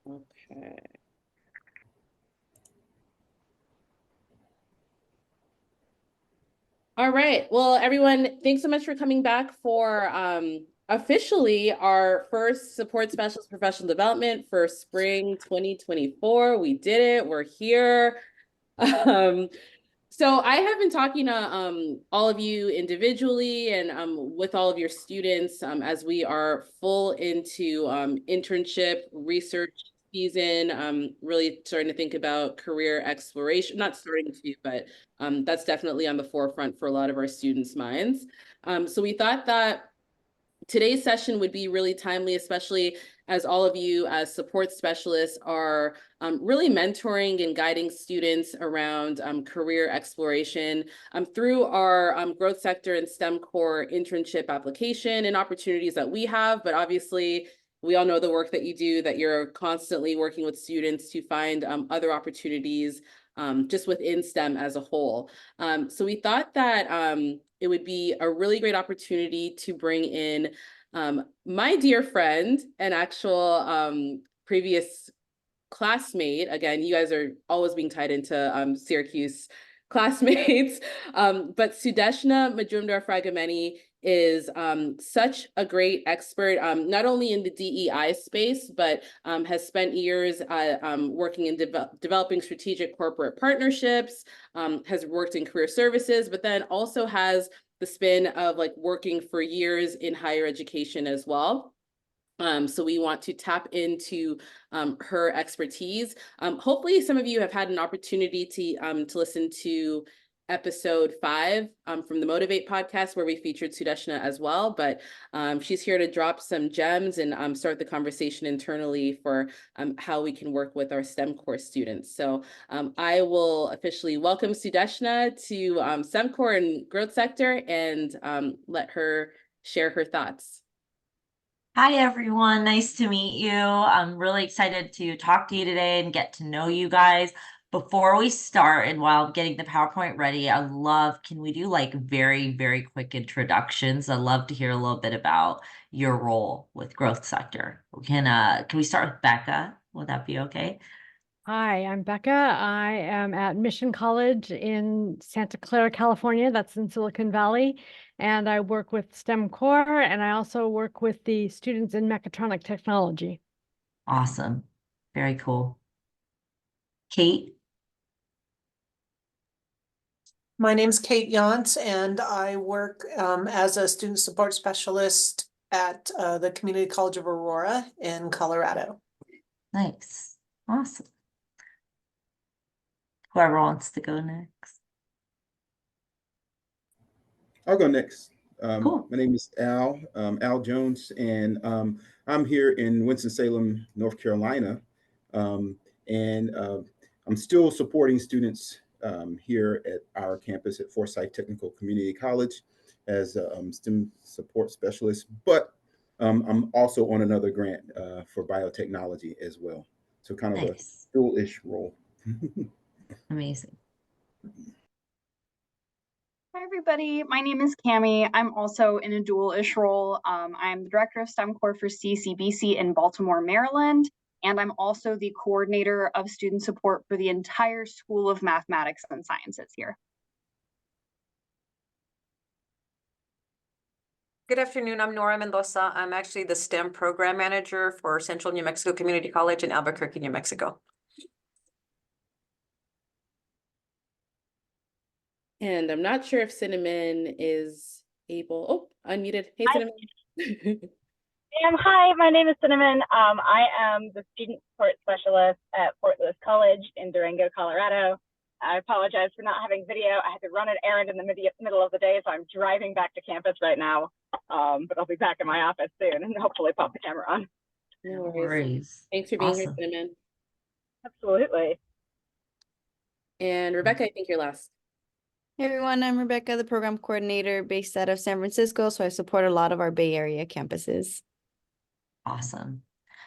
Okay. All right. Well, everyone, thanks so much for coming back for officially our first support specialist professional development for spring 2024. We did it. We're here. Um, so I have been talking to all of you individually and with all of your students as we are full into internship research season, really starting to think about career exploration, not starting to, but that's definitely on the forefront for a lot of our students' minds. So we thought that today's session would be really timely, especially as all of you as support specialists are really mentoring and guiding students around career exploration through our growth sector and STEM core internship application and opportunities that we have. But obviously, we all know the work that you do, that you're constantly working with students to find other opportunities just within STEM as a whole. So we thought that it would be a really great opportunity to bring in my dear friend and actual previous classmate. Again, you guys are always being tied into Syracuse classmates. But Sudeshna Majumdar-Fragameni is such a great expert, not only in the DEI space, but has spent years working in developing strategic corporate partnerships, has worked in career services, but then also has the spin of like working for years in higher education as well. So we want to tap into her expertise. Hopefully some of you have had an opportunity to listen to episode 5 from the Motivate podcast where we featured Sudeshna as well, but she's here to drop some gems and start the conversation internally for how we can work with our STEM core students. So I will officially welcome Sudeshna to STEM core and growth sector and let her share her thoughts. Hi, everyone. Nice to meet you. I'm really excited to talk to you today and get to know you guys. Before we start, and while I'm getting the PowerPoint ready, can we do like very quick introductions? I'd love to hear a little bit about your role with growth sector. Can we start with Becca? Would that be okay? Hi, I'm Becca. I am at Mission College in Santa Clara, California. That's in Silicon Valley. And I work with STEM Core, and I also work with the students in mechatronic technology. Awesome. Very cool. Kate? My name's Kate Yantz, and I work as a student support specialist at the Community College of Aurora in Colorado. Nice. Awesome. Whoever wants to go next. I'll go next. Cool. My name is Al Jones, and I'm here in Winston-Salem, North Carolina. And I'm still supporting students here at our campus at Forsyth Technical Community College as a STEM support specialist, but I'm also on another grant for biotechnology as well. So kind of Nice. a dual-ish role. Amazing. Hi, everybody. My name is Cami. I'm also in a dual-ish role. I'm the director of STEM Core for CCBC in Baltimore, Maryland, and I'm also the coordinator of student support for the entire School of Mathematics and Sciences here. Good afternoon, I'm Nora Mendoza. I'm actually the STEM program manager for Central New Mexico Community College in Albuquerque, New Mexico. And I'm not sure if Cinnamon is able, unmuted. Hey, Cinnamon. Hi, my name is Cinnamon. I am the student support specialist at Fort Lewis College in Durango, Colorado. I apologize for not having video. I had to run an errand in the middle of the day, so I'm driving back to campus right now. But I'll be back in my office soon and hopefully pop the camera on. No worries. Thanks for being here, Cinnamon. Absolutely. And Rebecca, I think you're last. Hey everyone, I'm Rebecca, the program coordinator based out of San Francisco, so I support a lot of our Bay Area campuses. Awesome.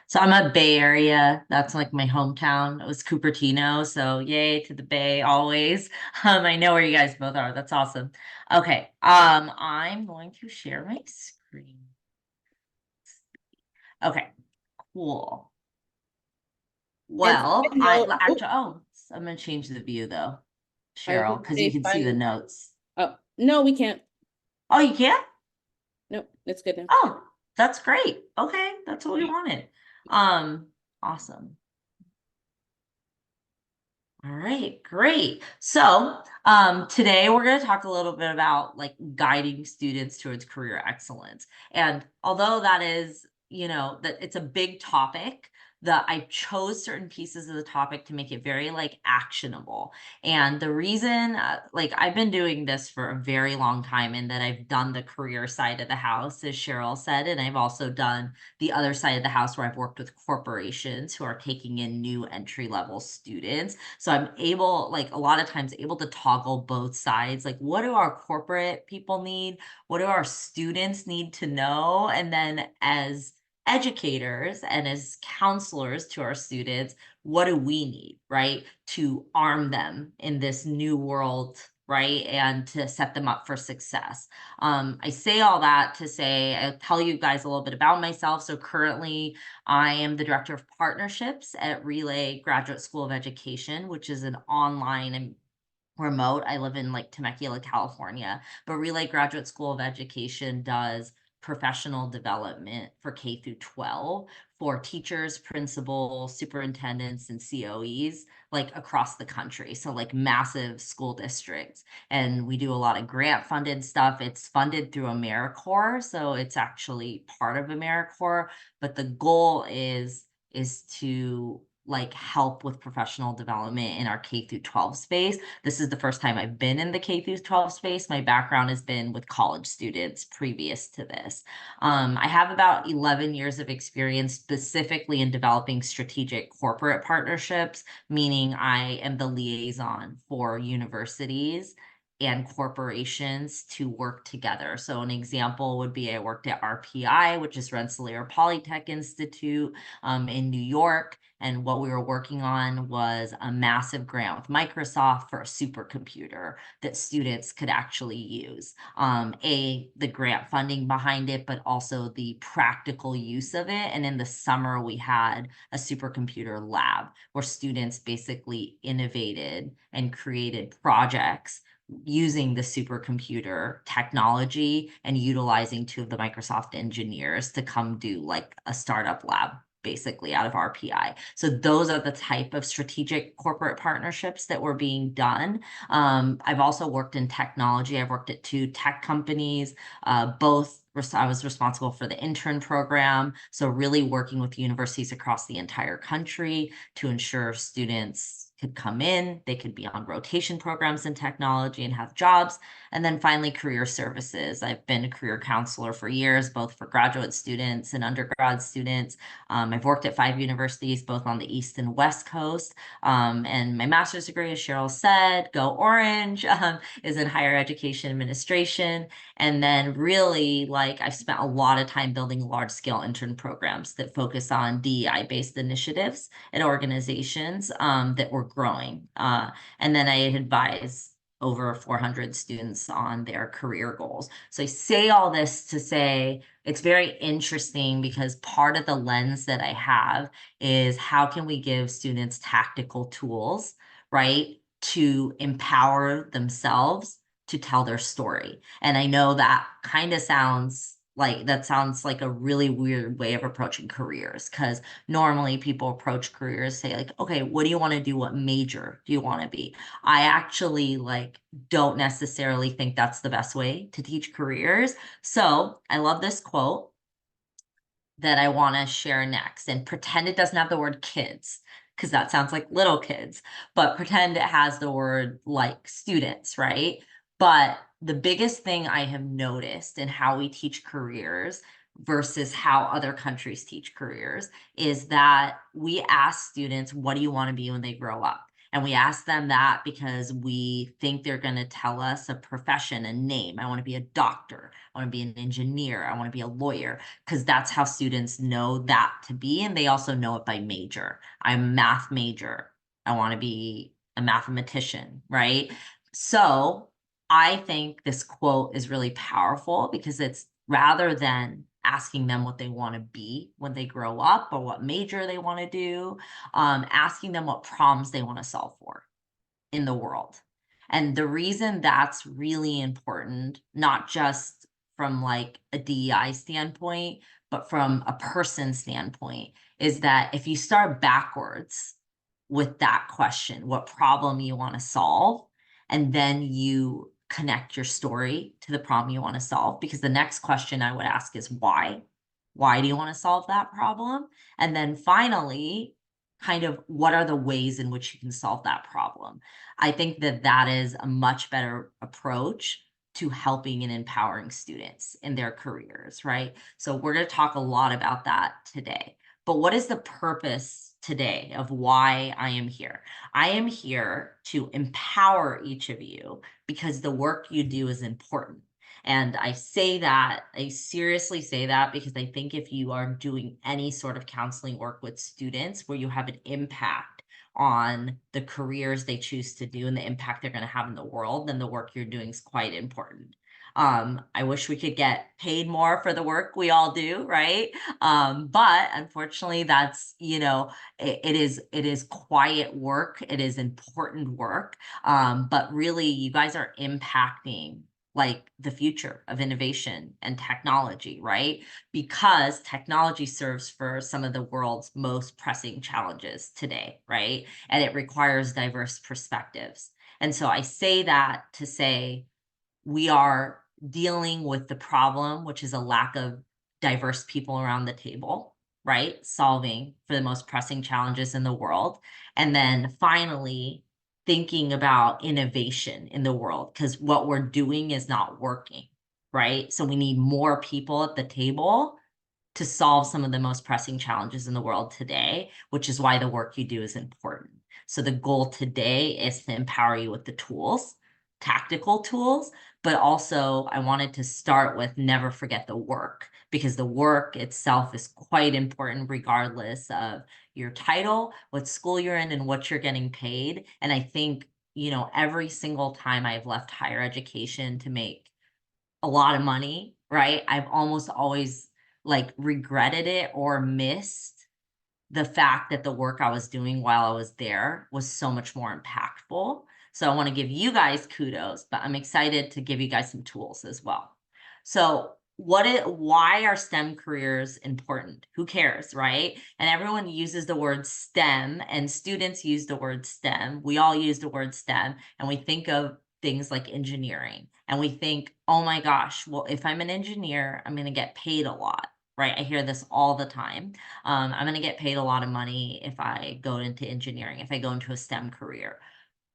So I'm a Bay Area. That's like my hometown. It was Cupertino. So yay to the Bay always. I know where you guys both are. That's awesome. Okay. I'm going to share my screen. Okay, cool. Well, side note- actually, I'm gonna change the view though, I was Cheryl, gonna because say you can see the fun- notes. Oh, no, we can't. Oh, you can't? Nope, it's good now. Oh, that's great. Okay, that's what we wanted. Awesome. All right, great. So, today we're going to talk a little bit about like guiding students towards career excellence. And although that is, that it's a big topic, that I chose certain pieces of the topic to make it very like actionable. And the reason, like I've been doing this for a very long time, and that I've done the career side of the house, as Cheryl said, and I've also done the other side of the house where I've worked with corporations who are taking in new entry-level students. So I'm able, like a lot of times, able to toggle both sides. Like, what do our corporate people need? What do our students need to know? And then as educators and as counselors to our students, what do we need, right? To arm them in this new world, right? And to set them up for success. I say all that to say, I'll tell you guys a little bit about myself. So currently I am the Director of Partnerships at Relay Graduate School of Education, which is an online and remote. I live in like Temecula, California, but Relay Graduate School of Education does professional development for K through 12 for teachers, principals, superintendents, and COEs like across the country. So like massive school districts. And we do a lot of grant funded stuff. It's funded through AmeriCorps. So it's actually part of AmeriCorps, but the goal is to like help with professional development in our K through 12 space. This is the first time I've been in the K through 12 space. My background has been with college students previous to this. I have about 11 years of experience specifically in developing strategic corporate partnerships, meaning I am the liaison for universities and corporations to work together. So an example would be I worked at RPI, which is Rensselaer Polytech Institute in New York. And what we were working on was a massive grant with Microsoft for a supercomputer that students could actually use. The grant funding behind it, but also the practical use of it. And in the summer, we had a supercomputer lab where students basically innovated and created projects using the supercomputer technology and utilizing two of the Microsoft engineers to come do like a startup lab basically out of RPI. So those are the type of strategic corporate partnerships that were being done. I've also worked in technology. I've worked at 2 tech companies, both I was responsible for the intern program. So really working with universities across the entire country to ensure students could come in, they could be on rotation programs in technology and have jobs. And then finally, career services. I've been a career counselor for years, both for graduate students and undergrad students. I've worked at 5 universities, both on the East and West Coast. And my master's degree, as Cheryl said, go Orange, is in higher education administration. And then really, like, I've spent a lot of time building large scale intern programs that focus on DEI-based initiatives at organizations that were growing. And then I advise over 400 students on their career goals. So I say all this to say it's very interesting because part of the lens that I have is how can we give students tactical tools, right, to empower themselves to tell their story. And I know that kind of sounds like a really weird way of approaching careers, because normally people approach careers, say like, okay, what do you want to do? What major do you want to be? I actually like don't necessarily think that's the best way to teach careers. So I love this quote that I want to share next, and pretend it doesn't have the word kids, because that sounds like little kids, but pretend it has the word like students, right? But the biggest thing I have noticed in how we teach careers versus how other countries teach careers is that we ask students, what do you want to be when they grow up? And we ask them that because we think they're going to tell us a profession, a name. I want to be a doctor. I want to be an engineer. I want to be a lawyer, because that's how students know that to be. And they also know it by major. I'm a math major. I want to be a mathematician, right? So I think this quote is really powerful because it's rather than asking them what they want to be when they grow up or what major they want to do, asking them what problems they want to solve for in the world. And the reason that's really important, not just from like a DEI standpoint, but from a person standpoint, is that if you start backwards with that question, what problem you want to solve, and then you connect your story to the problem you want to solve, because the next question I would ask is why? Why do you want to solve that problem? And then finally, kind of what are the ways in which you can solve that problem? I think that that is a much better approach to helping and empowering students in their careers, right? So we're going to talk a lot about that today. But what is the purpose today of why I am here? I am here to empower each of you because the work you do is important. And I say that, I seriously say that because I think if you are doing any sort of counseling work with students where you have an impact on the careers they choose to do and the impact they're going to have in the world, then the work you're doing is quite important. I wish we could get paid more for the work we all do, right? But unfortunately, that's, you know, it is quiet work. It is important work. But really, you guys are impacting like the future of innovation and technology, right? Because technology serves for some of the world's most pressing challenges today, right? And it requires diverse perspectives. And so I say that to say we are dealing with the problem, which is a lack of diverse people around the table, right? Solving for the most pressing challenges in the world. And then finally, thinking about innovation in the world, because what we're doing is not working, right? So we need more people at the table to solve some of the most pressing challenges in the world today, which is why the work you do is important. So the goal today is to empower you with the tools, tactical tools, but also I wanted to start with never forget the work, because the work itself is quite important regardless of your title, what school you're in, and what you're getting paid. And I think, you know, every single time I've left higher education to make a lot of money, right? I've almost always like regretted it or missed the fact that the work I was doing while I was there was so much more impactful. So I want to give you guys kudos, but I'm excited to give you guys some tools as well. So why are STEM careers important? Who cares, right? And everyone uses the word STEM, and students use the word STEM. We all use the word STEM, and we think of things like engineering, and we think, oh my gosh, well, if I'm an engineer, I'm going to get paid a lot, right? I hear this all the time. I'm going to get paid a lot of money if I go into engineering, if I go into a STEM career.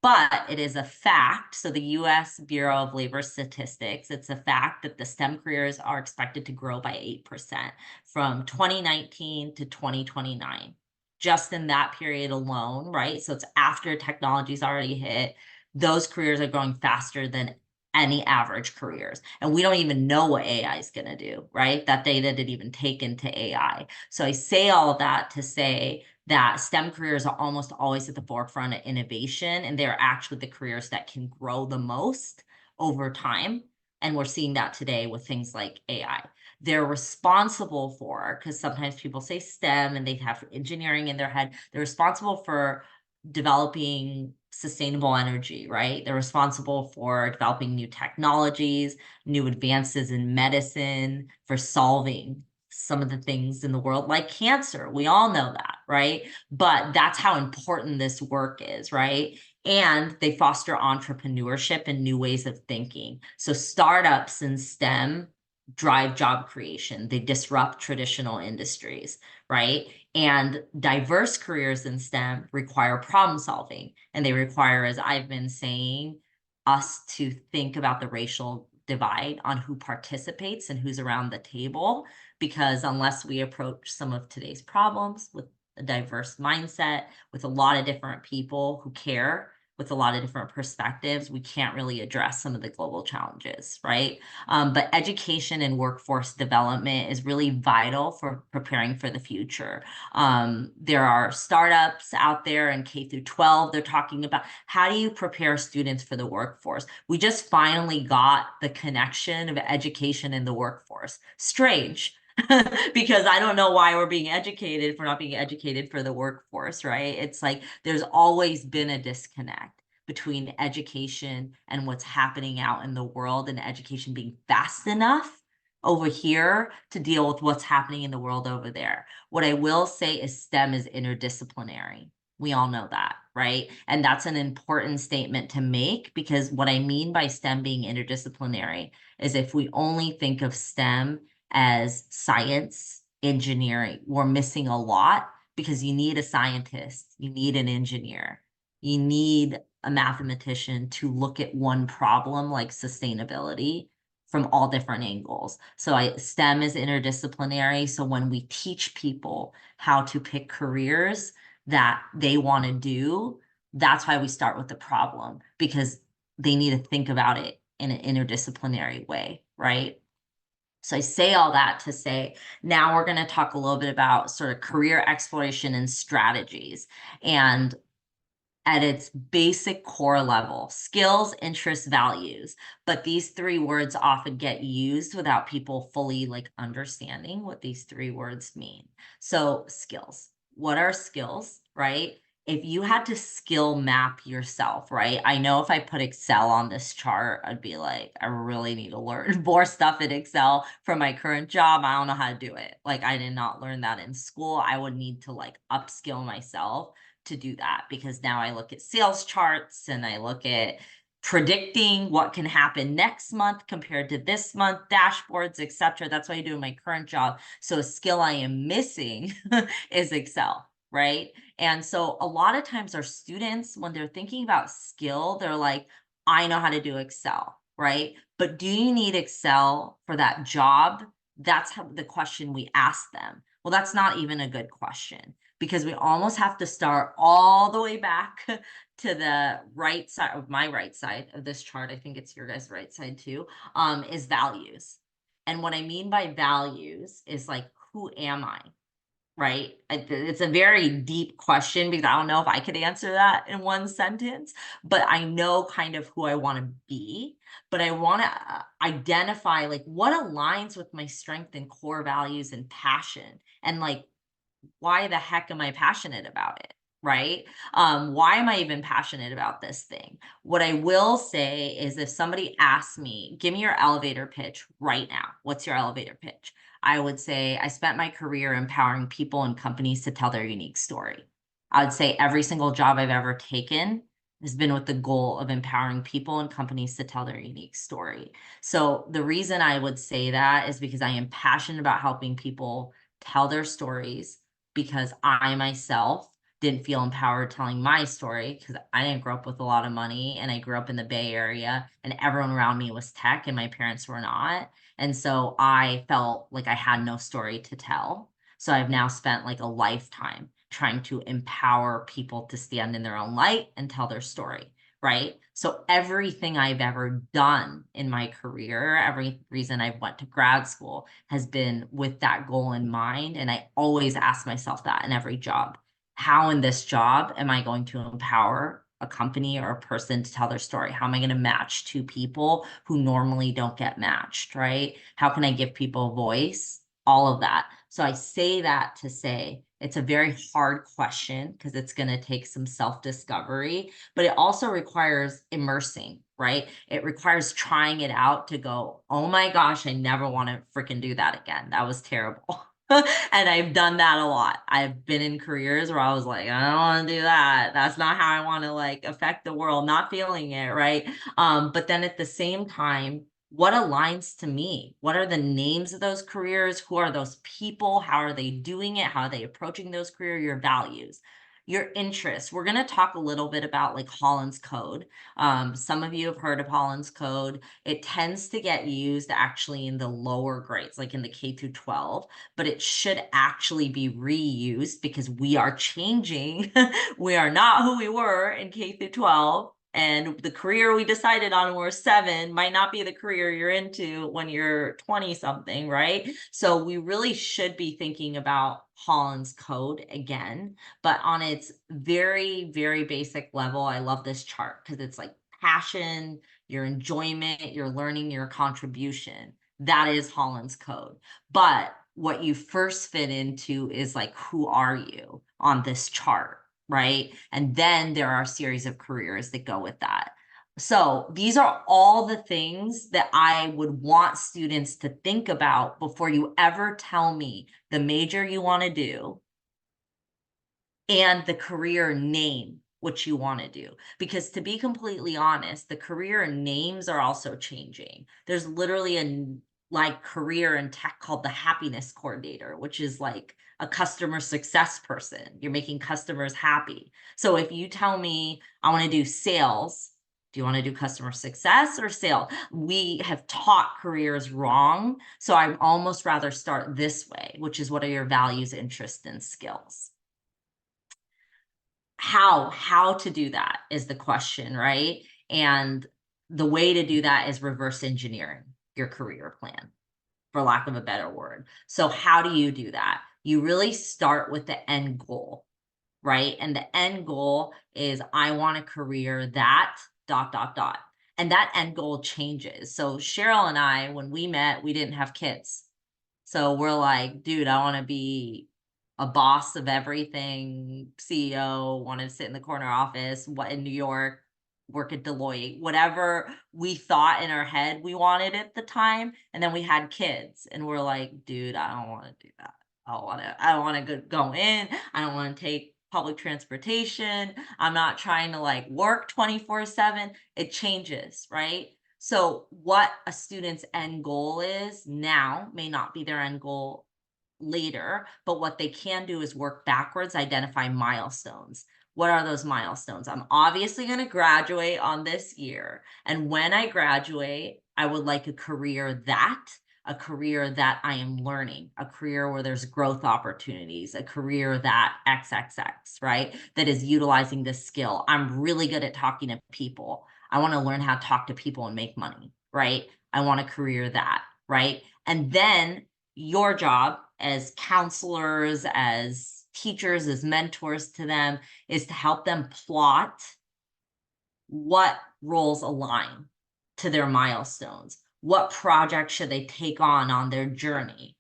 But it is a fact. So the US Bureau of Labor Statistics, it's a fact that the STEM careers are expected to grow by 8% from 2019 to 2029, just in that period alone, right? So it's after technology's already hit. Those careers are growing faster than any average careers. And we don't even know what AI is going to do, right? That data didn't even take into AI. So I say all of that to say that STEM careers are almost always at the forefront of innovation, and they're actually the careers that can grow the most over time. And we're seeing that today with things like AI. They're responsible for, because sometimes people say STEM and they have engineering in their head, they're responsible for developing sustainable energy, right? They're responsible for developing new technologies, new advances in medicine, for solving some of the things in the world like cancer. We all know that, right? But that's how important this work is, right? And they foster entrepreneurship and new ways of thinking. So startups in STEM drive job creation. They disrupt traditional industries, right? And diverse careers in STEM require problem solving. And they require, as I've been saying, us to think about the racial divide on who participates and who's around the table, because unless we approach some of today's problems with a diverse mindset, with a lot of different people who care, with a lot of different perspectives, we can't really address some of the global challenges, right? But education and workforce development is really vital for preparing for the future. There are startups out there in K through 12. They're talking about how do you prepare students for the workforce? We just finally got the connection of education and the workforce. Strange. because I don't know why we're being educated if we're not being educated for the workforce, right? It's like there's always been a disconnect between education and what's happening out in the world, and education being fast enough over here to deal with what's happening in the world over there. What I will say is STEM is interdisciplinary. We all know that, right? And that's an important statement to make, because what I mean by STEM being interdisciplinary is if we only think of STEM as science, engineering, we're missing a lot, because you need a scientist, you need an engineer, you need a mathematician to look at one problem like sustainability from all different angles. So STEM is interdisciplinary. So when we teach people how to pick careers that they want to do, that's why we start with the problem, because they need to think about it in an interdisciplinary way, right? So I say all that to say, now we're going to talk a little bit about sort of career exploration and strategies. And at its basic core level, skills, interests, values. But these three words often get used without people fully like understanding what these three words mean. So skills, what are skills, right? If you had to skill map yourself, right? I know if I put Excel on this chart, I'd be like, I really need to learn more stuff in Excel for my current job. I don't know how to do it. Like I did not learn that in school. I would need to like upskill myself to do that, because now I look at sales charts and I look at predicting what can happen next month compared to this month, dashboards, etc. That's what I do in my current job. So a skill I am missing is Excel, right? And so a lot of times our students, when they're thinking about skill, they're like, I know how to do Excel, right? But do you need Excel for that job? That's how the question we ask them. Well, that's not even a good question, because we almost have to start all the way back to the right side of my right side of this chart. I think it's your guys' right side too, is values. And what I mean by values is like, who am I? Right? It's a very deep question, because I don't know if I could answer that in one sentence, but I know kind of who I want to be. But I want to identify like what aligns with my strength and core values and passion, and like, why the heck am I passionate about it? Right? Why am I even passionate about this thing? What I will say is, if somebody asks me, give me your elevator pitch right now. What's your elevator pitch? I would say, I spent my career empowering people and companies to tell their unique story. I would say every single job I've ever taken has been with the goal of empowering people and companies to tell their unique story. So the reason I would say that is because I am passionate about helping people tell their stories, because I myself didn't feel empowered telling my story, because I didn't grow up with a lot of money, and I grew up in the Bay Area and everyone around me was tech and my parents were not. And so I felt like I had no story to tell. So I've now spent like a lifetime trying to empower people to stand in their own light and tell their story, right? So everything I've ever done in my career, every reason I went to grad school, has been with that goal in mind. And I always ask myself that in every job. How in this job am I going to empower a company or a person to tell their story? How am I going to match two people who normally don't get matched, right? How can I give people a voice? All of that. So I say that to say it's a very hard question, because it's going to take some self-discovery, but it also requires immersing, right? It requires trying it out to go, oh my gosh, I never want to freaking do that again. That was terrible. And I've done that a lot. I've been in careers where I was like, I don't want to do that. That's not how I want to like affect the world, not feeling it, right? But then at the same time, what aligns to me? What are the names of those careers? Who are those people? How are they doing it? How are they approaching those careers? Your values, your interests. We're going to talk a little bit about like Holland's Code. Some of you have heard of Holland's Code. It tends to get used actually in the lower grades, like in the K through 12, but it should actually be reused, because we are changing. We are not who we were in K through 12. And the career we decided on when we're 7 might not be the career you're into when you're 20 something, right? So we really should be thinking about Holland's Code again, but on its very, very basic level. I love this chart because it's like passion, your enjoyment, your learning, your contribution. That is Holland's Code. But what you first fit into is like, who are you on this chart, right? And then there are a series of careers that go with that. So these are all the things that I would want students to think about before you ever tell me the major you want to do and the career name, which you want to do. Because to be completely honest, the career names are also changing. There's literally a like career in tech called the happiness coordinator, which is like a customer success person. You're making customers happy. So if you tell me I want to do sales, do you want to do customer success or sales? We have taught careers wrong. So I'd almost rather start this way, which is what are your values, interests, and skills? How to do that is the question, right? And the way to do that is reverse engineering your career plan, for lack of a better word. So how do you do that? You really start with the end goal, right? And the end goal is I want a career that ... And that end goal changes. So Cheryl and I, when we met, we didn't have kids. So we're like, dude, I want to be a boss of everything, CEO, want to sit in the corner office, what in New York, work at Deloitte, whatever we thought in our head we wanted at the time. And then we had kids and we're like, dude, I don't want to do that. I don't want to go in. I don't want to take public transportation. I'm not trying to like work 24/7. It changes, right? So what a student's end goal is now may not be their end goal later, but what they can do is work backwards, identify milestones. What are those milestones? I'm obviously going to graduate on this year. And when I graduate, I would like a career that I am learning, a career where there's growth opportunities, a career that XXX, right? That is utilizing this skill. I'm really good at talking to people. I want to learn how to talk to people and make money, right? I want a career that, right? And then your job as counselors, as teachers, as mentors to them is to help them plot what roles align to their milestones. What projects should they take on their journey?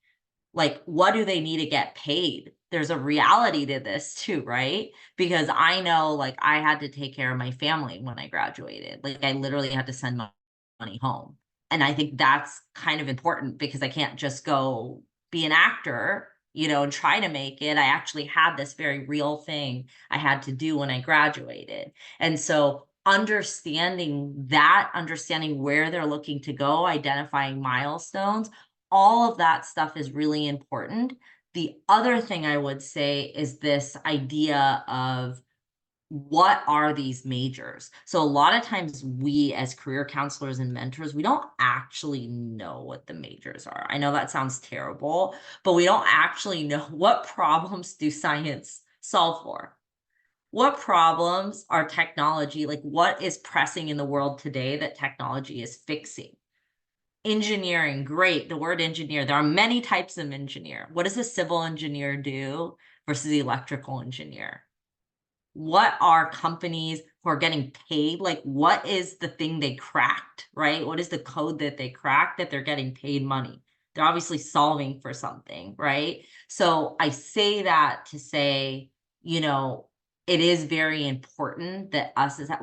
Like, what do they need to get paid? There's a reality to this too, right? Because I know, like, I had to take care of my family when I graduated. Like, I literally had to send money home. And I think that's kind of important because I can't just go be an actor, you know, and try to make it. I actually had this very real thing I had to do when I graduated. And so understanding where they're looking to go, identifying milestones, all of that stuff is really important. The other thing I would say is this idea of what are these majors? So a lot of times we as career counselors and mentors, we don't actually know what the majors are. I know that sounds terrible, but we don't actually know what problems do science solve for. What problems are technology, like what is pressing in the world today that technology is fixing? Engineering, great. The word engineer, there are many types of engineer. What does a civil engineer do versus the electrical engineer? What are companies who are getting paid? Like, what is the thing they cracked, right? What is the code that they cracked that they're getting paid money? They're obviously solving for something, right? So I say that to say, you know, it is very important that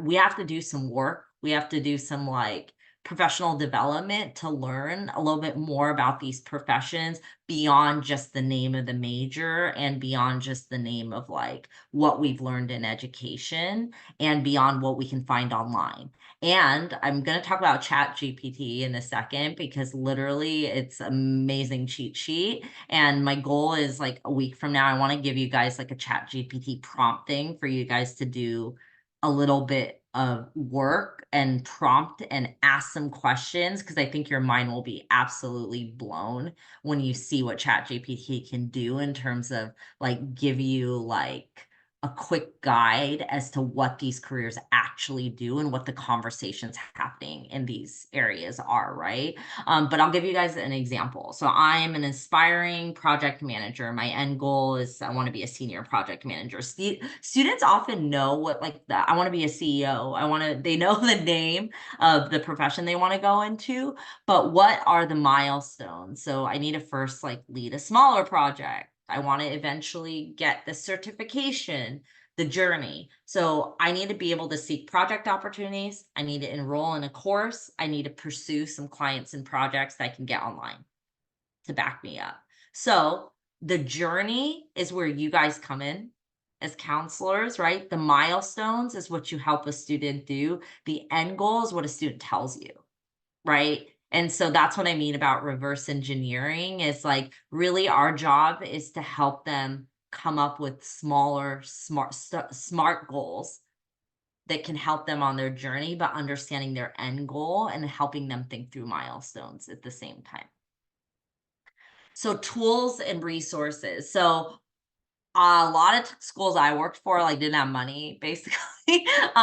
we have to do some work. We have to do some like professional development to learn a little bit more about these professions beyond just the name of the major and beyond just the name of like what we've learned in education and beyond what we can find online. And I'm going to talk about ChatGPT in a second because literally it's an amazing cheat sheet. And my goal is like a week from now, I want to give you guys like a ChatGPT prompting for you guys to do a little bit of work and prompt and ask some questions because I think your mind will be absolutely blown when you see what ChatGPT can do in terms of like give you like a quick guide as to what these careers actually do and what the conversations happening in these areas are, right? But I'll give you guys an example. So I am an aspiring project manager. My end goal is I want to be a senior project manager. Students often know what, like, I want to be a CEO. They know the name of the profession they want to go into, but what are the milestones? So I need to first like lead a smaller project. I want to eventually get the certification, the journey. So I need to be able to seek project opportunities. I need to enroll in a course. I need to pursue some clients and projects that I can get online to back me up. So the journey is where you guys come in as counselors, right? The milestones is what you help a student do. The end goal is what a student tells you, right? And so that's what I mean about reverse engineering is like really our job is to help them come up with smaller, smart goals that can help them on their journey, but understanding their end goal and helping them think through milestones at the same time. So tools and resources. So a lot of schools I worked for like didn't have money basically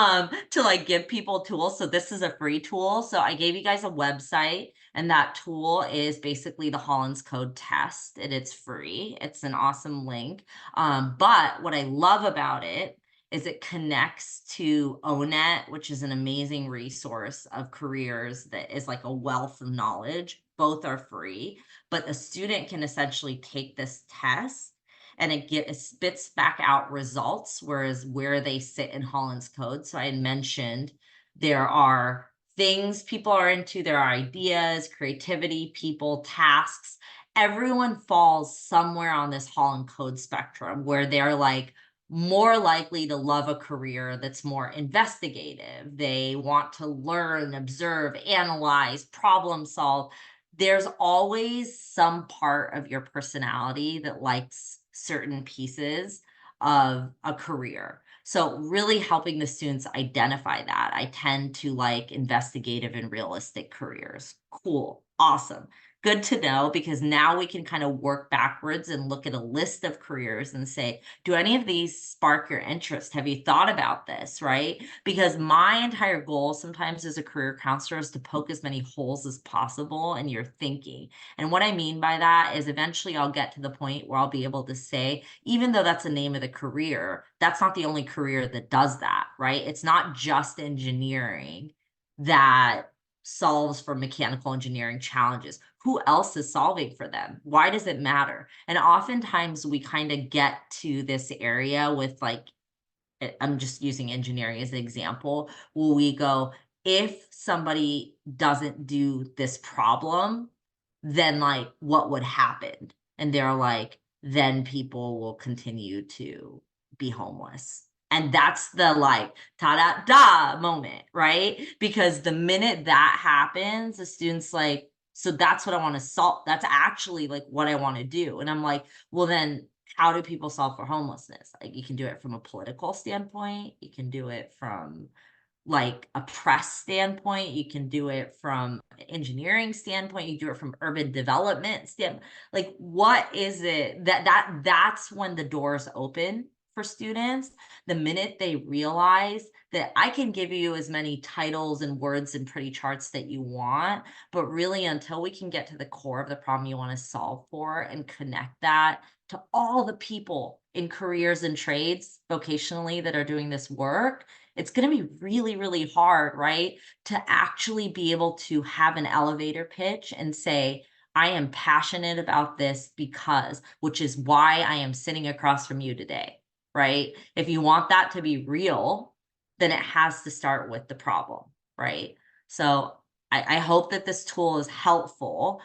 to like give people tools. So this is a free tool. So I gave you guys a website, and that tool is basically the Holland's Code test, and it's free. It's an awesome link. But what I love about it is it connects to ONET, which is an amazing resource of careers that is like a wealth of knowledge. Both are free, but a student can essentially take this test and it spits back out results, whereas where they sit in Holland's Code. So I had mentioned there are things people are into, there are ideas, creativity, people, tasks. Everyone falls somewhere on this Holland Code spectrum where they're like more likely to love a career that's more investigative. They want to learn, observe, analyze, problem solve. There's always some part of your personality that likes certain pieces of a career. So really helping the students identify that. I tend to like investigative and realistic careers. Cool. Awesome. Good to know, because now we can kind of work backwards and look at a list of careers and say, do any of these spark your interest? Have you thought about this, right? Because my entire goal sometimes as a career counselor is to poke as many holes as possible in your thinking. And what I mean by that is eventually I'll get to the point where I'll be able to say, even though that's the name of the career, that's not the only career that does that, right? It's not just engineering that solves for mechanical engineering challenges. Who else is solving for them? Why does it matter? And oftentimes we kind of get to this area with like, I'm just using engineering as an example, where we go, if somebody doesn't do this problem, then like what would happen? And they're like, then people will continue to be homeless. And that's the like ta-da-da moment, right? Because the minute that happens, the student's like, so that's what I want to solve. That's actually like what I want to do. And I'm like, well, then how do people solve for homelessness? Like you can do it from a political standpoint. You can do it from like a press standpoint. You can do it from engineering standpoint. You do it from urban development standpoint. Like what is it that's when the doors open for students. The minute they realize that I can give you as many titles and words and pretty charts that you want, but really until we can get to the core of the problem you want to solve for and connect that to all the people in careers and trades vocationally that are doing this work, it's going to be really, really hard, right? To actually be able to have an elevator pitch and say, I am passionate about this because, which is why I am sitting across from you today, right? If you want that to be real, then it has to start with the problem, right? So I hope that this tool is helpful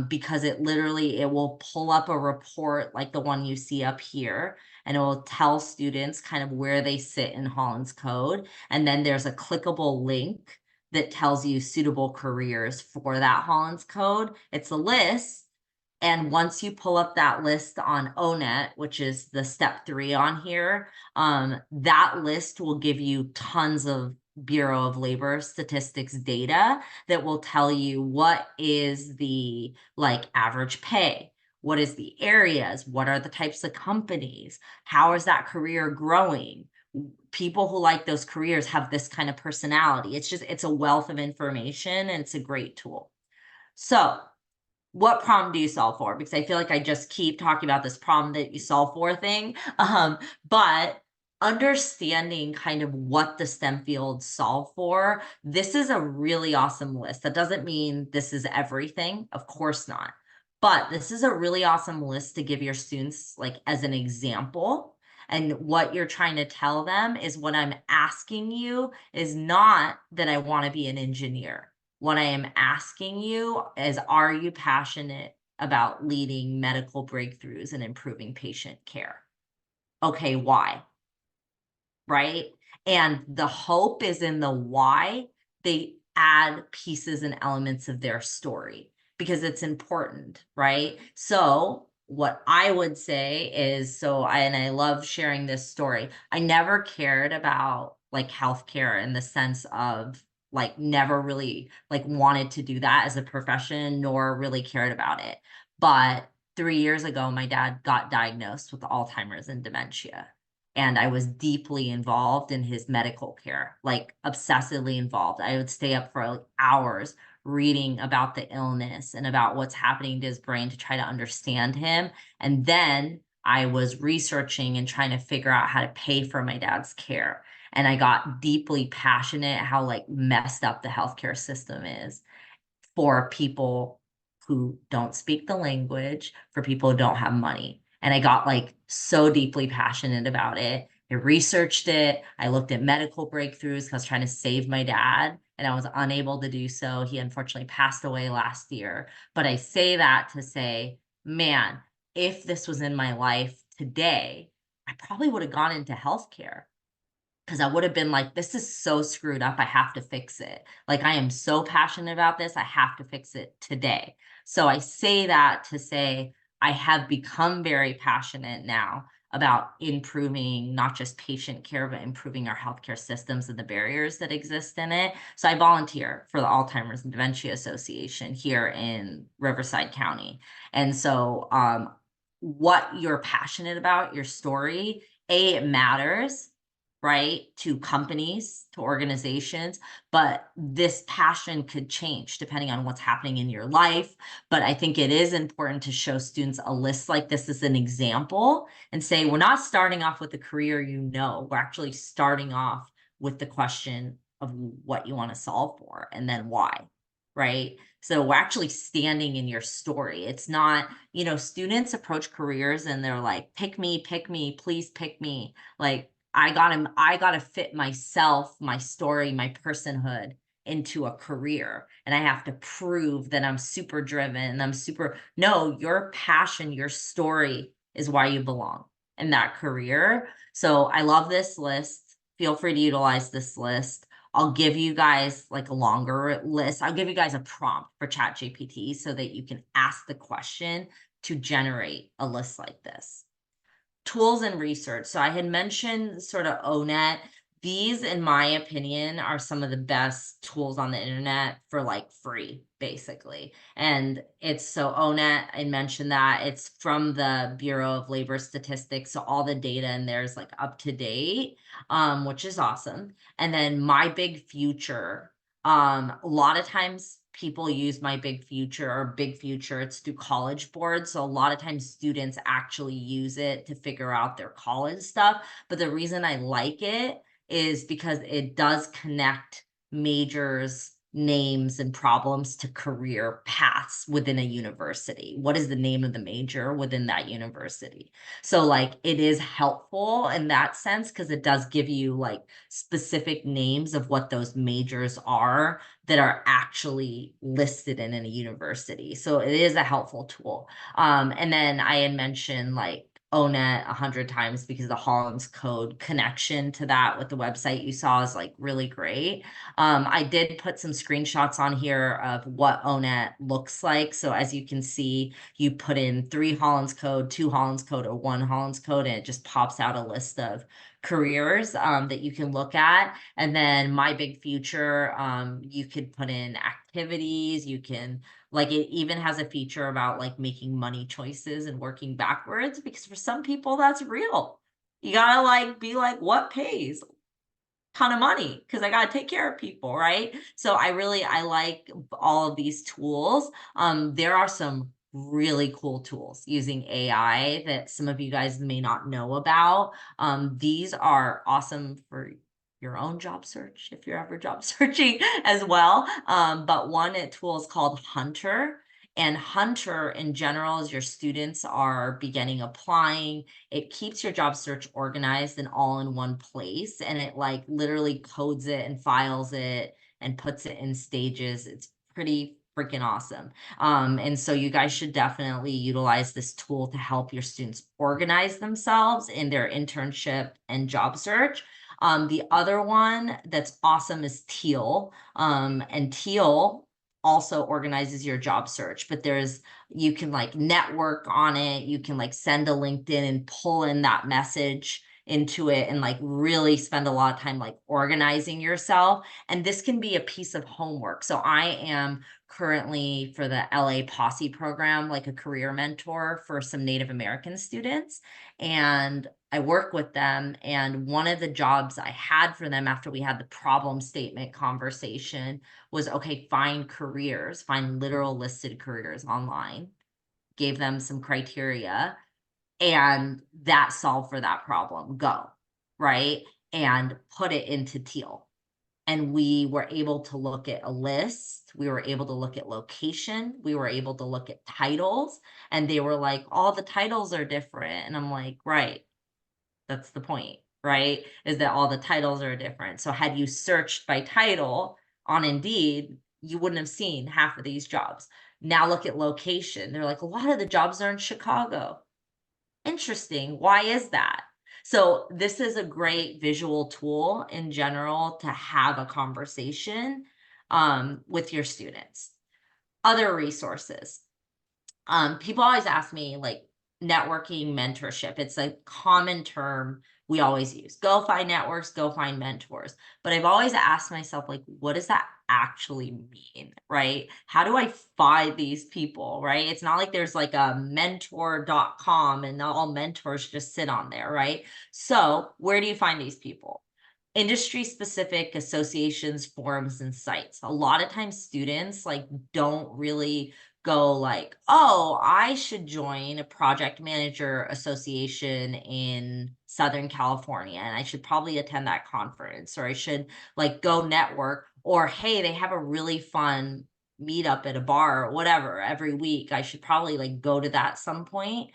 because it will pull up a report like the one you see up here, and it will tell students kind of where they sit in Holland's Code. And then there's a clickable link that tells you suitable careers for that Holland's Code. It's a list. And once you pull up that list on ONET, which is the step 3 on here, that list will give you tons of Bureau of Labor Statistics data that will tell you what is the like average pay, What is the areas? What are the types of companies? How is that career growing? People who like those careers have this kind of personality. It's a wealth of information, and it's a great tool. So what problem do you solve for? Because I feel like I just keep talking about this problem that you solve for thing. But understanding kind of what the STEM fields solve for, this is a really awesome list. That doesn't mean this is everything, of course not. But this is a really awesome list to give your students, like, as an example. And what you're trying to tell them is, what I'm asking you is not that I want to be an engineer. What I am asking you is, are you passionate about leading medical breakthroughs and improving patient care? Okay, why? Right? And the hope is in the why. They add pieces and elements of their story because it's important, right? So what I would say is, I love sharing this story. I never cared about like healthcare in the sense of like never really like wanted to do that as a profession, nor really cared about it. But 3 years ago, my dad got diagnosed with Alzheimer's and dementia. And I was deeply involved in his medical care, like obsessively involved. I would stay up for like hours reading about the illness and about what's happening to his brain to try to understand him. And then I was researching and trying to figure out how to pay for my dad's care. And I got deeply passionate how like messed up the healthcare system is for people who don't speak the language, for people who don't have money. And I got like so deeply passionate about it. I researched it. I looked at medical breakthroughs because I was trying to save my dad, and I was unable to do so. He unfortunately passed away last year. But I say that to say, man, if this was in my life today, I probably would have gone into healthcare, because I would have been like, this is so screwed up. I have to fix it. Like, I am so passionate about this. I have to fix it today. So I say that to say, I have become very passionate now about improving not just patient care, but improving our healthcare systems and the barriers that exist in it. So I volunteer for the Alzheimer's and Dementia Association here in Riverside County. And so what you're passionate about, your story, it matters, right, to companies, to organizations, but this passion could change depending on what's happening in your life. But I think it is important to show students a list like this as an example and say, we're not starting off with a career, we're actually starting off with the question of what you want to solve for and then why, right? So we're actually standing in your story. It's not, students approach careers and they're like, pick me, please pick me. Like, I gotta fit myself, my story, my personhood into a career. And I have to prove that I'm super driven and no, your passion, your story is why you belong in that career. So I love this list. Feel free to utilize this list. I'll give you guys like a longer list. I'll give you guys a prompt for ChatGPT so that you can ask the question to generate a list like this. Tools and research. So I had mentioned sort of ONET. These, in my opinion, are some of the best tools on the internet for like free, basically. And it's so ONET, I mentioned that it's from the Bureau of Labor Statistics. So all the data in there is like up to date, which is awesome. And then My Big Future. A lot of times people use My Big Future, it's through College Board. So a lot of times students actually use it to figure out their college stuff. But the reason I like it is because it does connect majors, names, and problems to career paths within a university. What is the name of the major within that university? So like, it is helpful in that sense because it does give you like specific names of what those majors are that are actually listed in a university. So it is a helpful tool. And then I had mentioned like ONET 100 times because the Hollins Code connection to that with the website you saw is like really great. I did put some screenshots on here of what ONET looks like. So as you can see, you put in 3 Hollins Code, 2 Hollins Code, or 1 Hollins Code, and it just pops out a list of careers that you can look at. And then My Big Future, you could put in activities, you can, like, it even has a feature about like making money choices and working backwards, because for some people that's real. You gotta like be like, what pays? Ton of money, because I got to take care of people, right? So I like all of these tools. There are some really cool tools using AI that some of you guys may not know about. These are awesome for your own job search if you're ever job searching as well. But one tool is called Hunter. And Hunter in general, as your students are beginning applying, it keeps your job search organized and all in one place. And it like literally codes it and files it and puts it in stages. It's pretty freaking awesome. And so you guys should definitely utilize this tool to help your students organize themselves in their internship and job search. The other one that's awesome is Teal. And Teal also organizes your job search, but you can like network on it. You can like send a LinkedIn and pull in that message into it and like really spend a lot of time like organizing yourself. And this can be a piece of homework. So I am currently for the LA Posse program, like a career mentor for some Native American students. And I work with them. And one of the jobs I had for them after we had the problem statement conversation was, okay, find literal listed careers online, gave them some criteria, and that solved for that problem. Go, right? And put it into Teal. And we were able to look at a list. We were able to look at location. We were able to look at titles. And they were like, all the titles are different. And I'm like, right. That's the point, right? Is that all the titles are different. So had you searched by title on Indeed, you wouldn't have seen half of these jobs. Now look at location. They're like, a lot of the jobs are in Chicago. Interesting. Why is that? So this is a great visual tool in general to have a conversation with your students. Other resources. People always ask me like networking mentorship. It's a common term we always use. Go find networks, go find mentors. But I've always asked myself, like, what does that actually mean, right? How do I find these people, right? It's not like there's like a mentor.com and all mentors just sit on there, right? So where do you find these people? Industry specific associations, forums, and sites. A lot of times students like don't really go like, oh, I should join a project manager association in Southern California and I should probably attend that conference, or I should like go network, or hey, they have a really fun meetup at a bar or whatever every week. I should probably like go to that some point.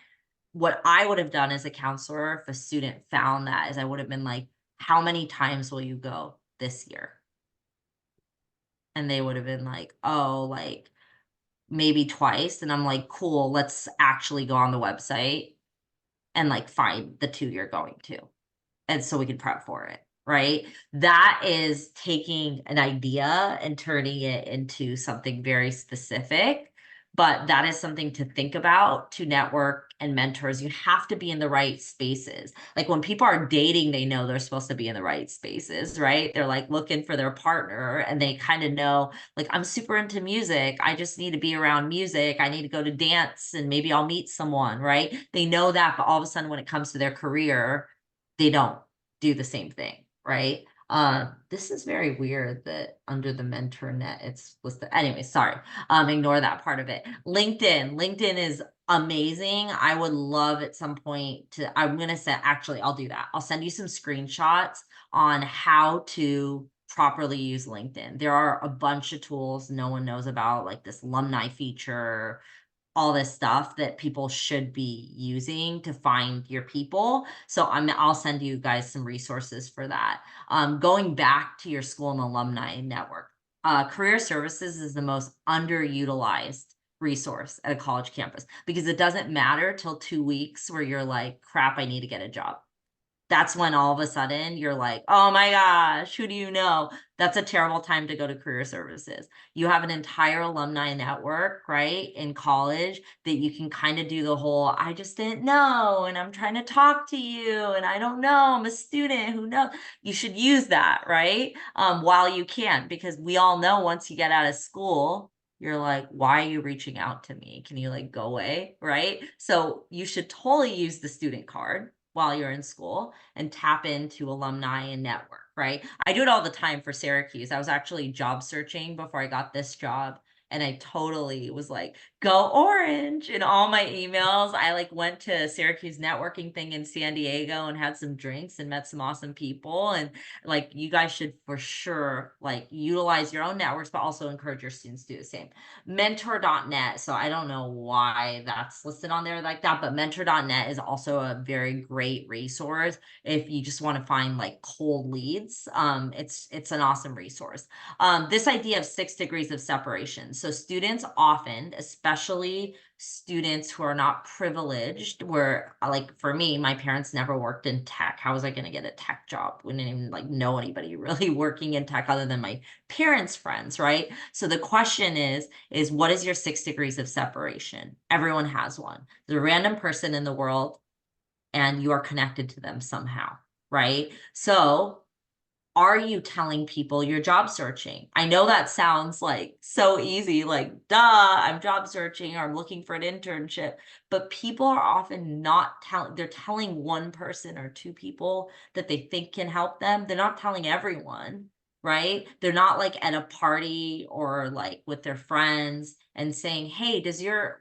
What I would have done as a counselor if a student found that is I would have been like, how many times will you go this year? And they would have been like, oh, like maybe twice. And I'm like, cool, let's actually go on the website and like find the 2 you're going to. And so we can prep for it, right? That is taking an idea and turning it into something very specific. But that is something to think about, to network and mentors. You have to be in the right spaces. Like when people are dating, they know they're supposed to be in the right spaces, right? They're like looking for their partner and they kind of know, like, I'm super into music. I just need to be around music. I need to go to dance and maybe I'll meet someone, right? They know that, but all of a sudden when it comes to their career, they don't do the same thing, right? This is very weird that under the mentor net it's listed. Anyway, sorry. Ignore that part of it. LinkedIn is amazing. I would love at some point to, I'm gonna say, actually, I'll do that. I'll send you some screenshots on how to properly use LinkedIn. There are a bunch of tools no one knows about, like this alumni feature, all this stuff that people should be using to find your people. So I'll send you guys some resources for that. Going back to your school and alumni network, career services is the most underutilized resource at a college campus because it doesn't matter till 2 weeks where you're like, crap, I need to get a job. that's when all of a sudden you're like, oh my gosh, who do you know? That's a terrible time to go to career services. You have an entire alumni network, right, in college that you can kind of do the whole, I just didn't know, and I'm trying to talk to you, and I don't know, I'm a student, who knows? You should use that, right? While you can, because we all know once you get out of school, you're like, why are you reaching out to me? Can you like go away, right? So you should totally use the student card while you're in school and tap into alumni and network, right? I do it all the time for Syracuse. I was actually job searching before I got this job. And I totally was like, go Orange in all my emails. I like went to Syracuse networking thing in San Diego and had some drinks and met some awesome people. And like, you guys should for sure like utilize your own networks, but also encourage your students to do the same. Mentor.net. So I don't know why that's listed on there like that, but mentor.net is also a very great resource if you just want to find like cold leads. It's an awesome resource. This idea of 6 degrees of separation. So students often, especially students who are not privileged, where like for me, my parents never worked in tech. How was I going to get a tech job? We didn't even like know anybody really working in tech other than my parents' friends, right? So the question is what is your 6 degrees of separation? Everyone has one. There's a random person in the world and you are connected to them somehow, right? So are you telling people you're job searching? I know that sounds like so easy, like, duh, I'm job searching or I'm looking for an internship, but people are often not telling, they're telling one person or 2 people that they think can help them. They're not telling everyone, right? They're not like at a party or like with their friends and saying, hey,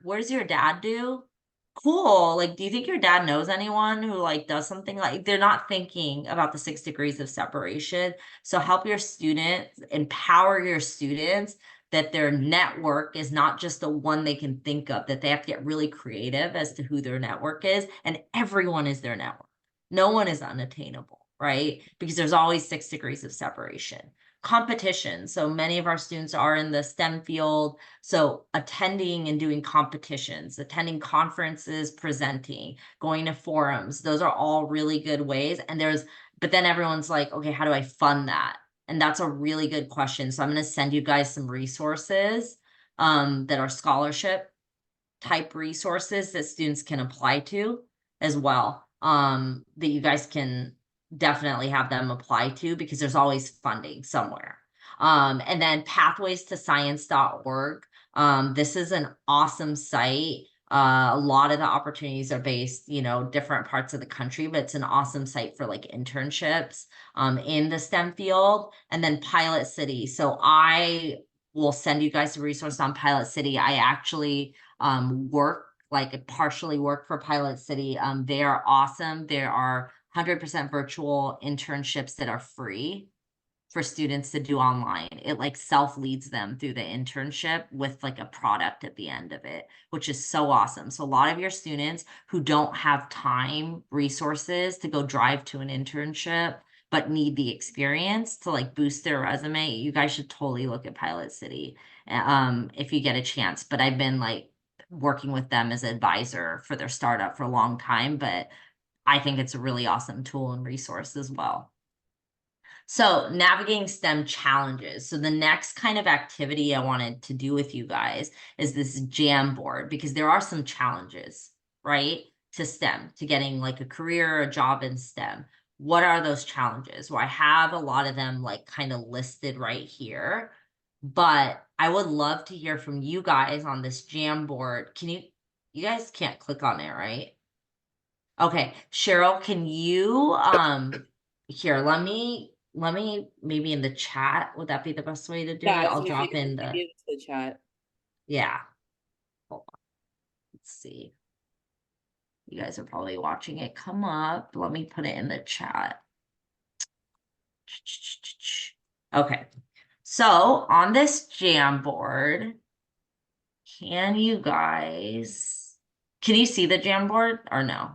what does your dad do? Cool. Like, do you think your dad knows anyone who like does something like they're not thinking about the 6 degrees of separation? So help your students, empower your students that their network is not just the one they can think of, that they have to get really creative as to who their network is, and everyone is their network. No one is unattainable, right? Because there's always 6 degrees of separation. Competition. So many of our students are in the STEM field. So attending and doing competitions, attending conferences, presenting, going to forums, those are all really good ways. And but then everyone's like, okay, how do I fund that? And that's a really good question. So I'm going to send you guys some resources that are scholarship type resources that students can apply to as well, that you guys can definitely have them apply to because there's always funding somewhere. And then pathways to science.org. This is an awesome site. A lot of the opportunities are based, different parts of the country, but it's an awesome site for like internships in the STEM field. And then Pilot City. So I will send you guys a resource on Pilot City. I actually partially work for Pilot City. They are awesome. There are 100% virtual internships that are free for students to do online. It like self-leads them through the internship with like a product at the end of it, which is so awesome. So a lot of your students who don't have time, resources to go drive to an internship, but need the experience to like boost their resume, you guys should totally look at Pilot City if you get a chance. But I've been like working with them as an advisor for their startup for a long time, but I think it's a really awesome tool and resource as well. So navigating STEM challenges. So the next kind of activity I wanted to do with you guys is this Jamboard, because there are some challenges, right, to STEM, to getting like a career or a job in STEM. What are those challenges? Well, I have a lot of them like kind of listed right here, but I would love to hear from you guys on this Jamboard. You guys can't click on it, right? Okay, Cheryl, can you, here, let me maybe in the chat, would that be the best way to do it? I'll drop in the chat. Yeah. Hold on. Let's see. You guys are probably watching it come up. Let me put it in the chat. Okay. So on this Jamboard, can you see the Jamboard or no?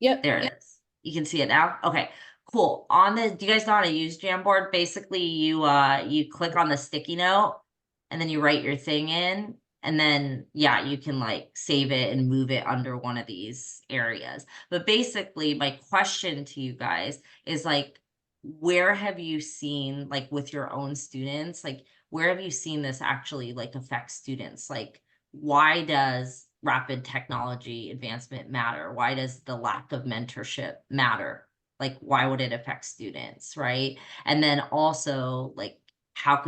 Yep. There it is. You can see it now. Okay, cool. Do you guys know how to use Jamboard? Basically, you click on the sticky note and then you write your thing in, And then, yeah, you can like save it and move it under one of these areas. But basically, my question to you guys is like, where have you seen, like with your own students, like where have you seen this actually like affect students? Like, why does rapid technology advancement matter? Why does the lack of mentorship matter? Like, why would it affect students, right? And then also, like, how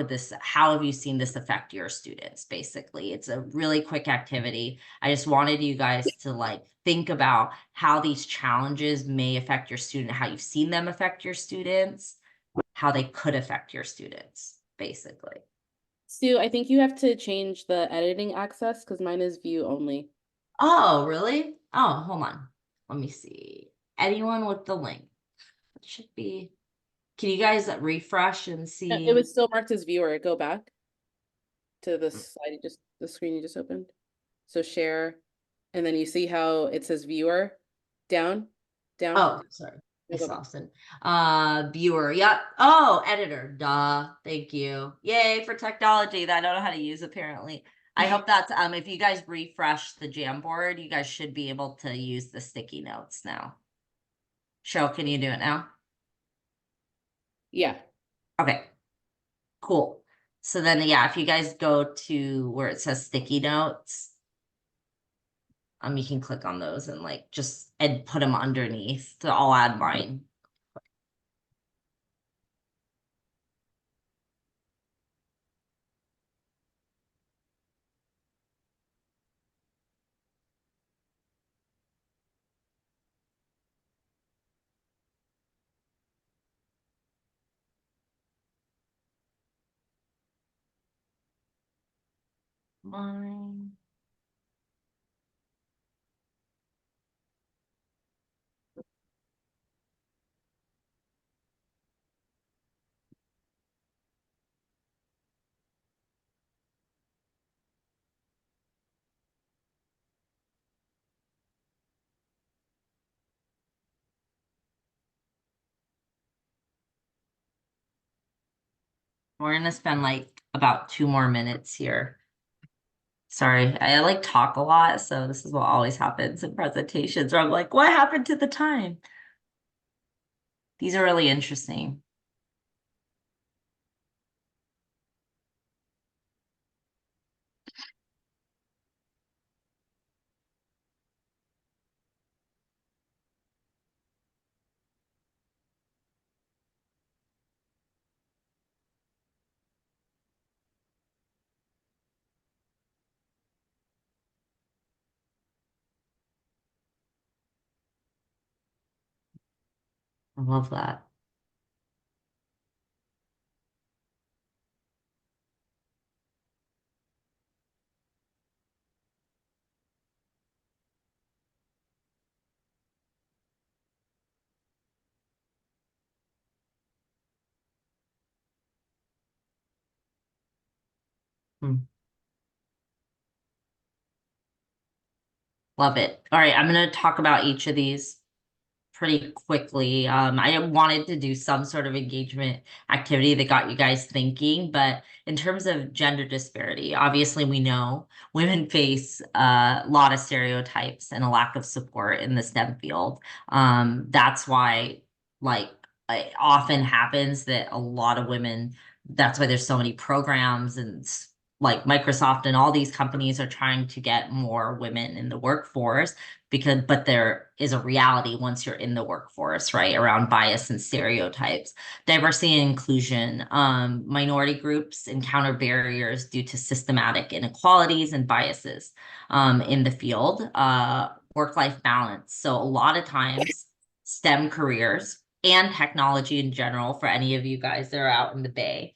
have you seen this affect your students? Basically, it's a really quick activity. I just wanted you guys to like think about how these challenges may affect your student, how you've seen them affect your students, how they could affect your students, basically. Stu, I think you have to change the editing access because mine is view only. Oh, really? Oh, hold on. Let me see. Anyone with the link? It should be. Can you guys refresh and see? It was still marked as viewer. Go back to the slide the screen you just opened. So share, and then you see how it says viewer down. Oh, sorry. Go Miss back. Austin. Viewer. Yep. Oh, editor. Duh. Thank you. Yay for technology that I don't know how to use apparently. I hope that's if you guys refresh the Jamboard, you guys should be able to use the sticky notes now. Cheryl, can you do it now? Yeah. Okay. Cool. So then yeah, if you guys go to where it says sticky notes, you can click on those and like just and put them underneath. So I'll add mine. Mine. We're gonna spend like about 2 more minutes here. Sorry, I like talk a lot, so this is what always happens in presentations where I'm like, what happened to the time? These are really interesting. I love that. Love it. All right, I'm gonna talk about each of these pretty quickly. I wanted to do some sort of engagement activity that got you guys thinking, but in terms of gender disparity, obviously we know women face a lot of stereotypes and a lack of support in the STEM field. That's why, like, it often happens that a lot of women, that's why there's so many programs and like Microsoft and all these companies are trying to get more women in the workforce but there is a reality once you're in the workforce, right, around bias and stereotypes. Diversity and inclusion. Minority groups encounter barriers due to systematic inequalities and biases in the field. Work-life balance. So a lot of times STEM careers and technology in general, for any of you guys that are out in the Bay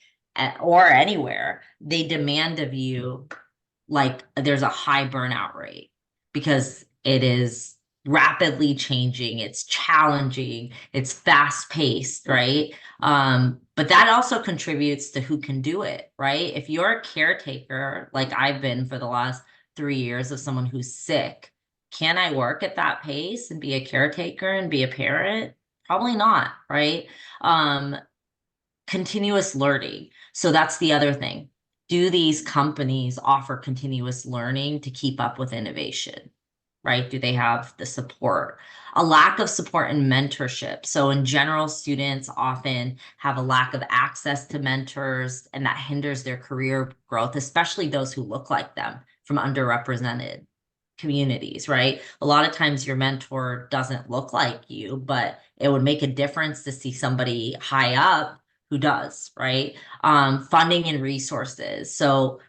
or anywhere, they demand of you like there's a high burnout rate because it is rapidly changing, it's challenging, it's fast paced, right? But that also contributes to who can do it, right? If you're a caretaker, like I've been for the last 3 years of someone who's sick, can I work at that pace and be a caretaker and be a parent? Probably not, right? Continuous learning. So that's the other thing. do these companies offer continuous learning to keep up with innovation? Right? Do they have the support? A lack of support and mentorship. So in general, students often have a lack of access to mentors, and that hinders their career growth, especially those who look like them from underrepresented communities, right? A lot of times your mentor doesn't look like you, but it would make a difference to see somebody high up who does, right? Funding and resources. So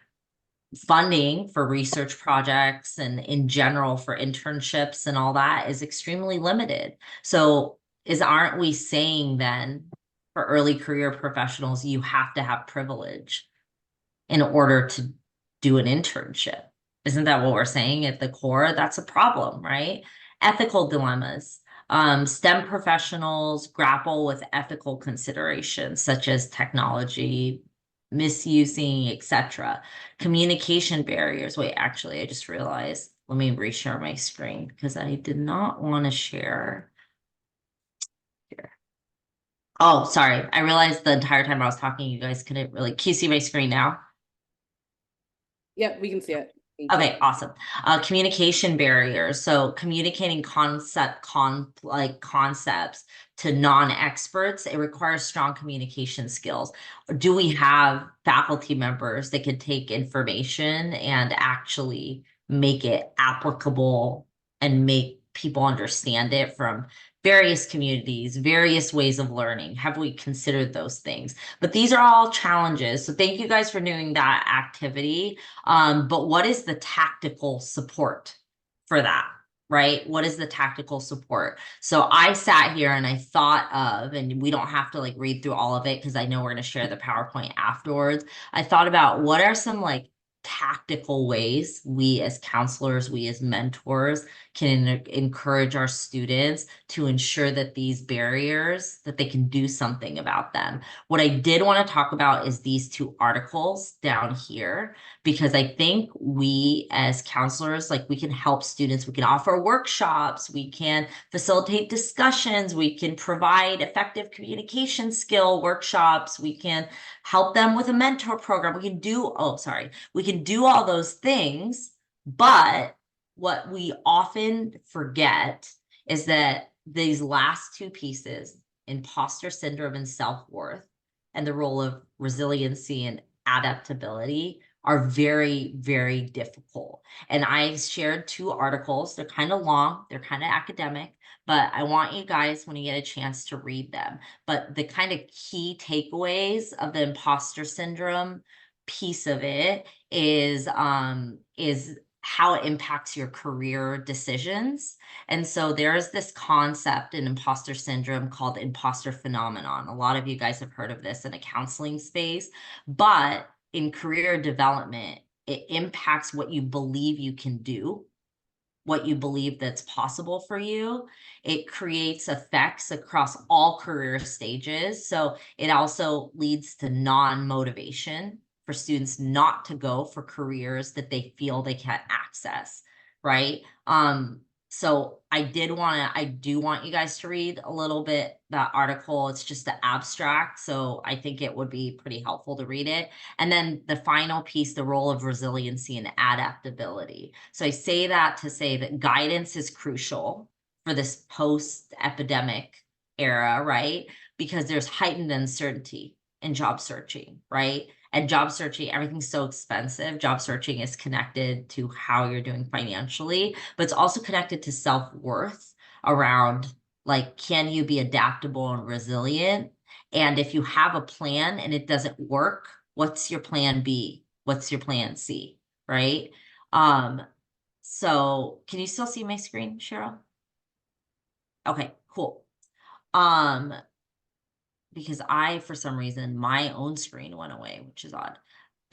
funding for research projects and in general for internships and all that is extremely limited. So aren't we saying then for early career professionals, you have to have privilege in order to do an internship? Isn't that what we're saying at the core? That's a problem, right? Ethical dilemmas. STEM professionals grapple with ethical considerations such as technology, misusing, etc. Communication barriers. Wait, actually, I just realized. Let me reshare my screen because I did not want to share here. Oh, sorry. I realized the entire time I was talking, you guys couldn't really. Can you see my screen now? Yep, we can see it. Thank you. Okay, awesome. Communication barriers. So communicating concepts to non-experts, it requires strong communication skills. Do we have faculty members that could take information and actually make it applicable and make people understand it from various communities, various ways of learning? Have we considered those things? But these are all challenges. So thank you guys for doing that activity. But what is the tactical support for that, right? What is the tactical support? So I sat here and I thought of, and we don't have to like read through all of it because I know we're going to share the PowerPoint afterwards. I thought about what are some like tactical ways we as counselors, we as mentors can encourage our students to ensure that these barriers, that they can do something about them. What I did want to talk about is these two articles down here, because I think we as counselors, like we can help students, we can offer workshops, we can facilitate discussions, we can provide effective communication skill workshops, we can help them with a mentor program, we can do, we can do all those things, but what we often forget is that these last two pieces, imposter syndrome and self-worth, and the role of resiliency and adaptability are very, very difficult. And I shared two articles. They're kind of long, they're kind of academic, but I want you guys, when you get a chance, to read them. But the kind of key takeaways of the imposter syndrome piece of it is how it impacts your career decisions. And so there's this concept in imposter syndrome called imposter phenomenon. A lot of you guys have heard of this in a counseling space, but in career development, it impacts what you believe you can do, what you believe that's possible for you. It creates effects across all career stages. So it also leads to non-motivation for students not to go for careers that they feel they can't access, right? So I do want you guys to read a little bit that article. It's just the abstract, so I think it would be pretty helpful to read it. And then the final piece, the role of resiliency and adaptability. So I say that to say that guidance is crucial for this post-epidemic era, right? Because there's heightened uncertainty in job searching, right? And job searching, everything's so expensive. Job searching is connected to how you're doing financially, but it's also connected to self-worth around, like, can you be adaptable and resilient? And if you have a plan and it doesn't work, what's your plan B? What's your plan C, right? So can you still see my screen, Cheryl? Okay, cool. Because for some reason, my own screen went away, which is odd.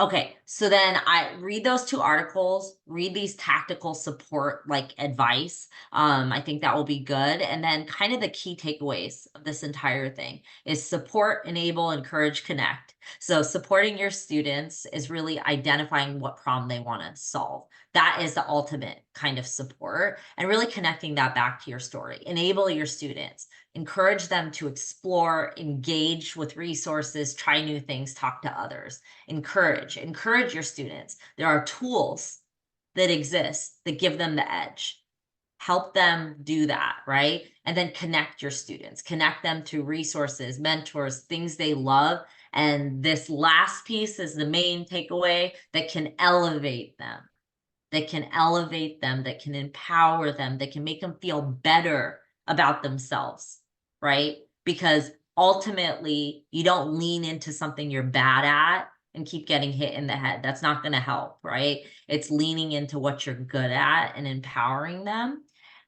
Okay, so then I read those two articles, read these tactical support like advice. I think that will be good. And then kind of the key takeaways of this entire thing is support, enable, encourage, connect. So supporting your students is really identifying what problem they want to solve. That is the ultimate kind of support, and really connecting that back to your story. Enable your students, encourage them to explore, engage with resources, try new things, talk to others. Encourage your students. There are tools that exist that give them the edge. Help them do that, right? And then connect your students, connect them to resources, mentors, things they love. And this last piece is the main takeaway, that can elevate them, that can empower them, that can make them feel better about themselves, right? Because ultimately, you don't lean into something you're bad at and keep getting hit in the head. That's not going to help, right? It's leaning into what you're good at and empowering them.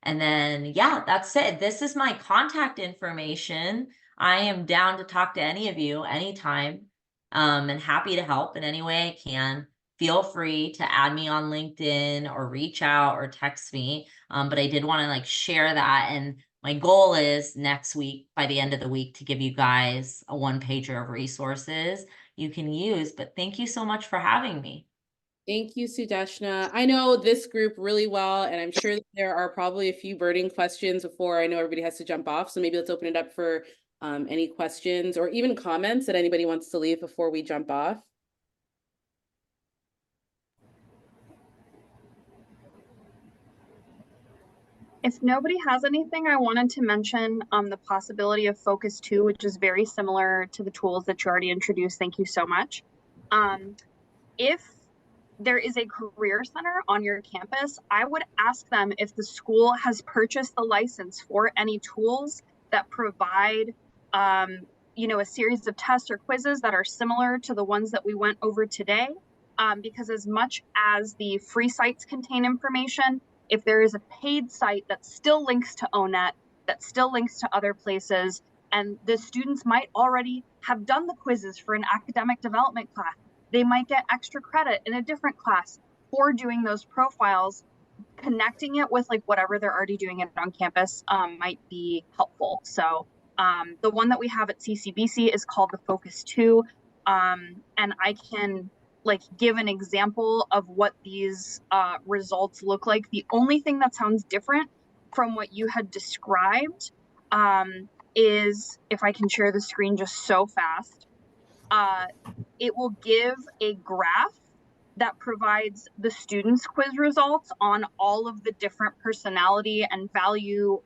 And then, yeah, that's it. This is my contact information. I am down to talk to any of you anytime, and happy to help in any way I can. Feel free to add me on LinkedIn or reach out or text me. But I did want to like share that. And my goal is next week, by the end of the week, to give you guys a 1-pager of resources you can use. But thank you so much for having me. Thank you, Sudeshna. I know this group really well, and I'm sure that there are probably a few burning questions before I know everybody has to jump off. So maybe let's open it up for any questions or even comments that anybody wants to leave before we jump off. If nobody has anything, I wanted to mention the possibility of Focus 2, which is very similar to the tools that you already introduced. Thank you so much. If there is a career center on your campus, I would ask them if the school has purchased the license for any tools that provide a series of tests or quizzes that are similar to the ones that we went over today. Because as much as the free sites contain information, if there is a paid site that still links to ONET, that still links to other places, and the students might already have done the quizzes for an academic development class, they might get extra credit in a different class for doing those profiles. Connecting it with like whatever they're already doing it on campus might be helpful. So the one that we have at CCBC is called the Focus 2. And I can like give an example of what these results look like. The only thing that sounds different from what you had described is, if I can share the screen just so fast, it will give a graph that provides the students' quiz results on all of the different personality and value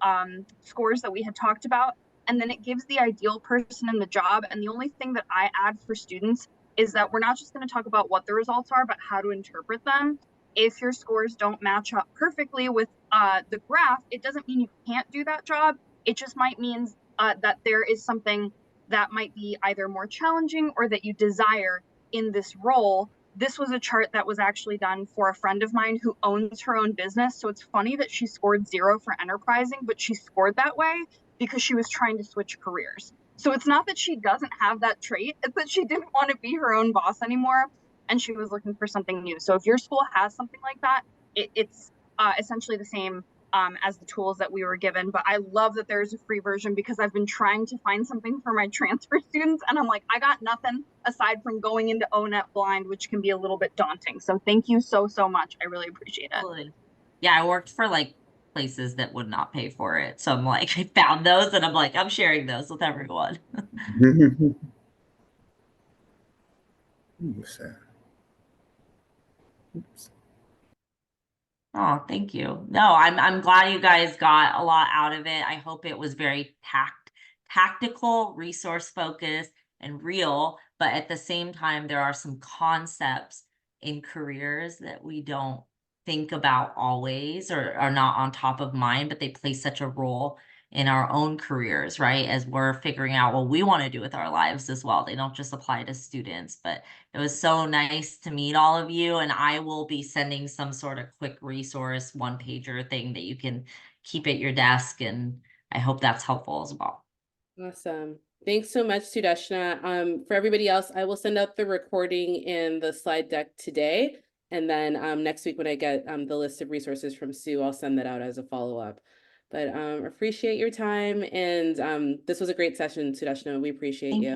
scores that we had talked about. And then it gives the ideal person in the job. And the only thing that I add for students is that we're not just going to talk about what the results are, but how to interpret them. If your scores don't match up perfectly with the graph, it doesn't mean you can't do that job. It just might mean that there is something that might be either more challenging or that you desire in this role. This was a chart that was actually done for a friend of mine who owns her own business. So it's funny that she scored 0 for enterprising, but she scored that way because she was trying to switch careers. So it's not that she doesn't have that trait, it's that she didn't want to be her own boss anymore and she was looking for something new. So if your school has something like that, it's essentially the same as the tools that we were given. But I love that there's a free version because I've been trying to find something for my transfer students and I'm like, I got nothing aside from going into ONET blind, which can be a little bit daunting. So thank you so much. I really appreciate it. Absolutely. Yeah, I worked for like places that would not pay for it. So I'm like, I found those and I'm like, I'm sharing those with everyone. What's that? Oops. Oh, thank you. No, I'm glad you guys got a lot out of it. I hope it was very tactical, resource focused, and real. But at the same time, there are some concepts in careers that we don't think about always or are not on top of mind, but they play such a role in our own careers, right? As we're figuring out what we want to do with our lives as well. They don't just apply to students, but it was so nice to meet all of you. And I will be sending some sort of quick resource, 1-pager thing that you can keep at your desk. And I hope that's helpful as well. Awesome. Thanks so much, Sudeshna. For everybody else, I will send out the recording in the slide deck today. And then next week when I get the list of resources from Sue, I'll send that out as a follow-up. But appreciate your time. And this was a great session, Sudeshna. We appreciate you.